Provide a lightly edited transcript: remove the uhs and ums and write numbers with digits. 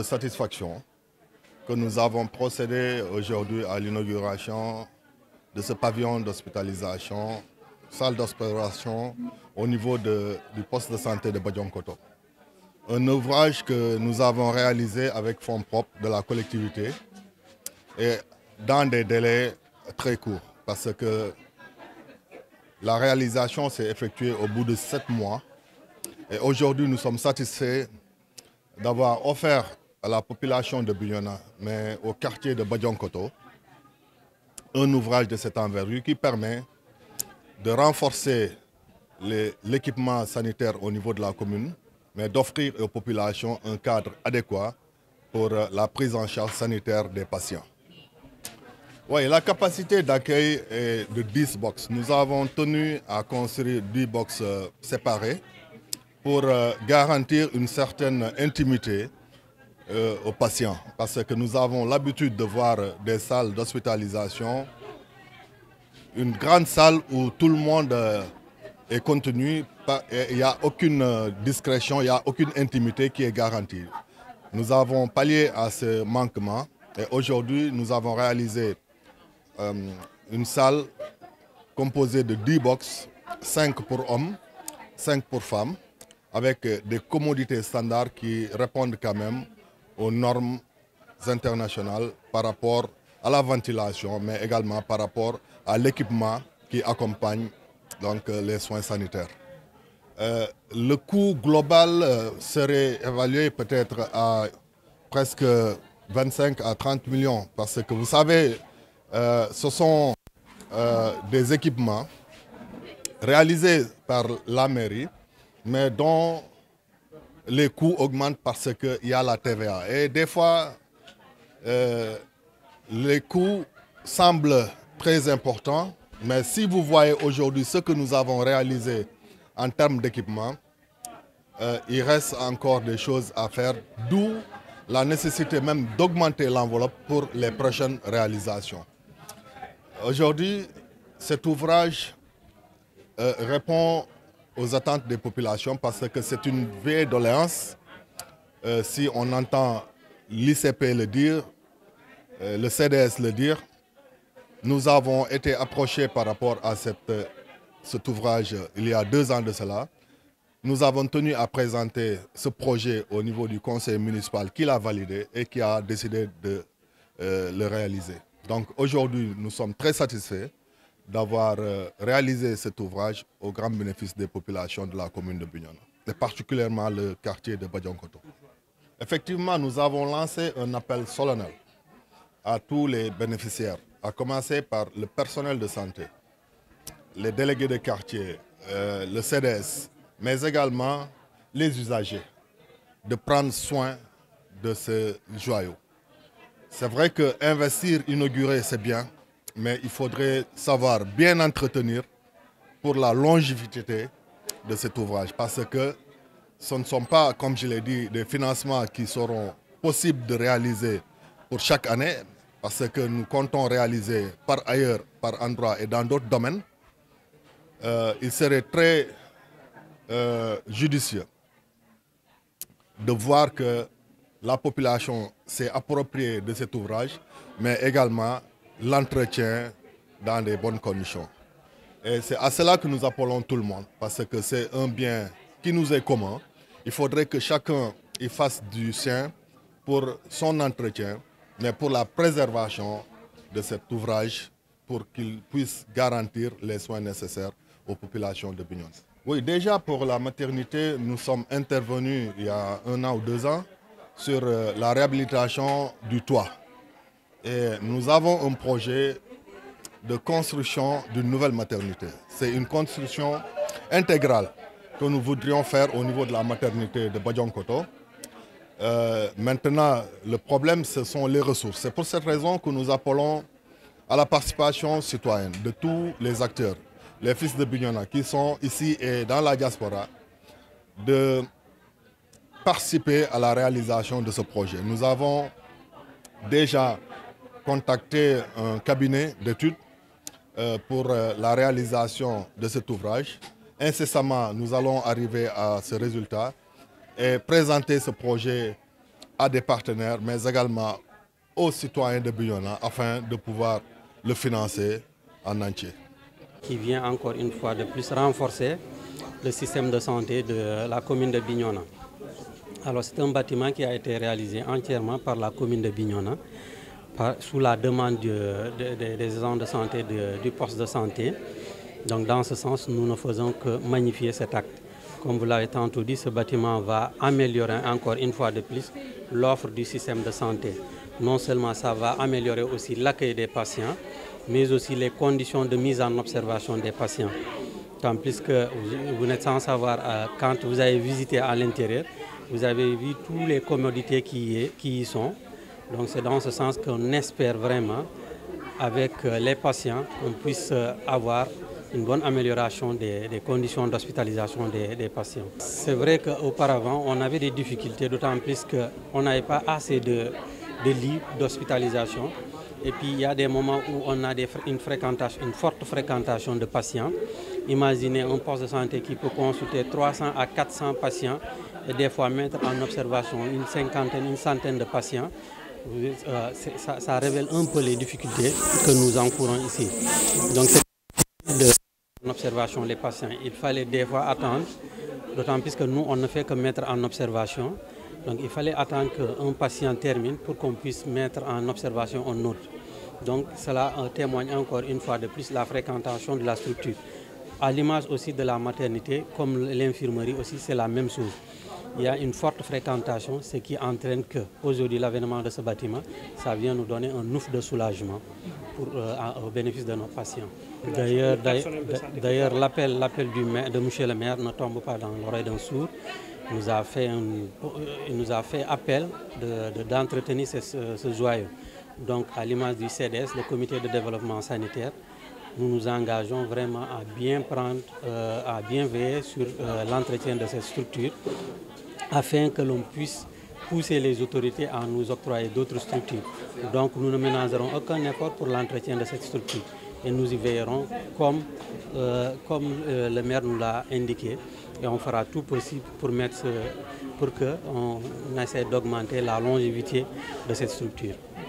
satisfaction que nous avons procédé aujourd'hui à l'inauguration de ce pavillon d'hospitalisation, salle d'opération au niveau du poste de santé de Badionkoto. Un ouvrage que nous avons réalisé avec fonds propres de la collectivité et dans des délais très courts parce que la réalisation s'est effectuée au bout de 7 mois et aujourd'hui nous sommes satisfaits d'avoir offert à la population de Bignona, mais au quartier de Badionkoto, un ouvrage de cette envergure qui permet de renforcer l'équipement sanitaire au niveau de la commune, mais d'offrir aux populations un cadre adéquat pour la prise en charge sanitaire des patients. Oui, la capacité d'accueil est de 10 box. Nous avons tenu à construire 10 box séparés pour garantir une certaine intimité aux patients. Parce que nous avons l'habitude de voir des salles d'hospitalisation, une grande salle où tout le monde est contenu, il n'y a aucune discrétion, il n'y a aucune intimité qui est garantie. Nous avons pallié à ce manquement et aujourd'hui nous avons réalisé une salle composée de 10 box, 5 pour hommes, 5 pour femmes, avec des commodités standards qui répondent quand même aux normes internationales par rapport à la ventilation, mais également par rapport à l'équipement qui accompagne donc, les soins sanitaires. Le coût global serait évalué peut-être à presque 25 à 30 millions parce que vous savez, ce sont des équipements réalisés par la mairie, mais dont les coûts augmentent parce qu'il y a la TVA. Et des fois, les coûts semblent très importants, mais si vous voyez aujourd'hui ce que nous avons réalisé en termes d'équipement, il reste encore des choses à faire, d'où la nécessité même d'augmenter l'enveloppe pour les prochaines réalisations. Aujourd'hui, cet ouvrage répond aux attentes des populations parce que c'est une vieille doléance. Si on entend l'ICP le dire, le CDS le dire, nous avons été approchés par rapport à cet ouvrage il y a 2 ans de cela. Nous avons tenu à présenter ce projet au niveau du conseil municipal qui l'a validé et qui a décidé de le réaliser. Donc aujourd'hui, nous sommes très satisfaits d'avoir réalisé cet ouvrage au grand bénéfice des populations de la commune de Bignona, et particulièrement le quartier de Badionkoto. Effectivement, nous avons lancé un appel solennel à tous les bénéficiaires, à commencer par le personnel de santé, les délégués de quartier, le CDS, mais également les usagers, de prendre soin de ce joyau. C'est vrai qu'investir, inaugurer, c'est bien, mais il faudrait savoir bien entretenir pour la longévité de cet ouvrage. Parce que ce ne sont pas, comme je l'ai dit, des financements qui seront possibles de réaliser pour chaque année, parce que nous comptons réaliser par ailleurs, par endroit et dans d'autres domaines. Il serait très judicieux de voir que la population s'est appropriée de cet ouvrage, mais également l'entretien dans des bonnes conditions. Et c'est à cela que nous appelons tout le monde, parce que c'est un bien qui nous est commun. Il faudrait que chacun y fasse du sien pour son entretien, mais pour la préservation de cet ouvrage, pour qu'il puisse garantir les soins nécessaires aux populations de Bignona. Oui, déjà pour la maternité, nous sommes intervenus il y a 1 an ou 2 ans sur la réhabilitation du toit. Et nous avons un projet de construction d'une nouvelle maternité. C'est une construction intégrale que nous voudrions faire au niveau de la maternité de Badionkoto. Maintenant, le problème, ce sont les ressources. C'est pour cette raison que nous appelons à la participation citoyenne de tous les acteurs, les fils de Bignona qui sont ici et dans la diaspora, de participer à la réalisation de ce projet. Nous avons déjà contacté un cabinet d'études pour la réalisation de cet ouvrage. Incessamment, nous allons arriver à ce résultat et présenter ce projet à des partenaires, mais également aux citoyens de Bignona afin de pouvoir le financer en entier. Qui vient encore une fois de plus renforcer le système de santé de la commune de Bignona. Alors c'est un bâtiment qui a été réalisé entièrement par la commune de Bignona sous la demande des agents de santé du poste de santé. Donc dans ce sens, nous ne faisons que magnifier cet acte. Comme vous l'avez tantôt dit, ce bâtiment va améliorer encore une fois de plus l'offre du système de santé. Non seulement ça va améliorer aussi l'accueil des patients, mais aussi les conditions de mise en observation des patients. Tant plus que vous n'êtes sans savoir, quand vous avez visité à l'intérieur, vous avez vu toutes les commodités qui y sont. Donc c'est dans ce sens qu'on espère vraiment, avec les patients, qu'on puisse avoir une bonne amélioration des conditions d'hospitalisation des patients. C'est vrai qu'auparavant, on avait des difficultés, d'autant plus qu'on n'avait pas assez de lits d'hospitalisation. Et puis il y a des moments où on a une forte fréquentation de patients. Imaginez un poste de santé qui peut consulter 300 à 400 patients et des fois mettre en observation une centaine de patients. Ça révèle un peu les difficultés que nous encourons ici. Donc en observation les patients, il fallait des fois attendre, d'autant plus que nous on ne fait que mettre en observation. Donc il fallait attendre qu'un patient termine pour qu'on puisse mettre en observation un autre. Donc cela témoigne encore une fois de plus la fréquentation de la structure. À l'image aussi de la maternité, comme l'infirmerie aussi, c'est la même chose. Il y a une forte fréquentation, ce qui entraîne qu'aujourd'hui l'avènement de ce bâtiment, ça vient nous donner un ouf de soulagement au bénéfice de nos patients. D'ailleurs l'appel de M. le maire ne tombe pas dans l'oreille d'un sourd. Il nous a fait appel d'entretenir ce joyau. Donc à l'image du CDS, le comité de développement sanitaire, nous nous engageons vraiment à bien veiller sur l'entretien de cette structure afin que l'on puisse pousser les autorités à nous octroyer d'autres structures. Donc nous ne ménagerons aucun effort pour l'entretien de cette structure et nous y veillerons comme le maire nous l'a indiqué et on fera tout possible pour qu'on essaie d'augmenter la longévité de cette structure.